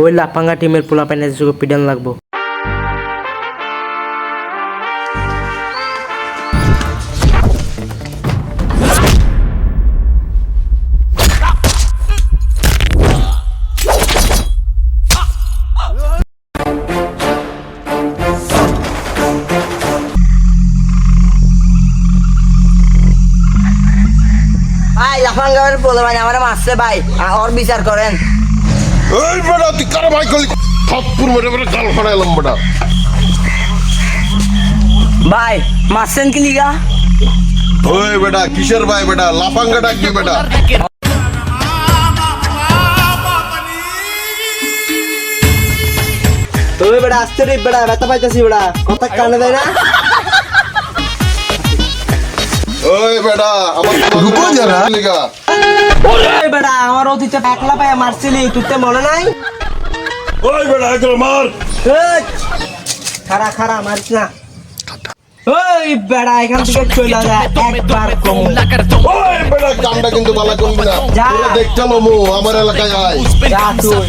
ওই লাফাঙ্গা টিমের পোলাপাইনের যোগে পিডান লাগবো। ভাই লাফাঙ্গার পোলাপাইন আমার মারছে ভাই, ওর বিচার করেন। এই বেটা তুই কারো ভাই করলি থাপ্পুর মেরে মেরে গাল ফাড়াইলাম বেটা। ভাই মারছেন কি লিগা? ওই বেটা কিসের ভাই বেটা, লাফাঙ্গা ডাকবি বেটা। ওই বেটা আসতে রে বেটা, ব্যথা পাইতাছি বেটা, কথা কানে দেয় না। ওই বেটা আমার রুকো যারা লিগা। ওই বেটা আমার অতীতে একলা পায়া মারছিলি, তুই তো মনে নাই? ওই বেটা একলা মার। এই, খারা খারা মারিস না। ওই বেটা এখান থেকে চলে যা, একবার কম। ওই বেটা কামটা কিন্তু বালা করবি না, যা। তোরা দেখতে মু আমার এলাকায় আয়। যা তুই।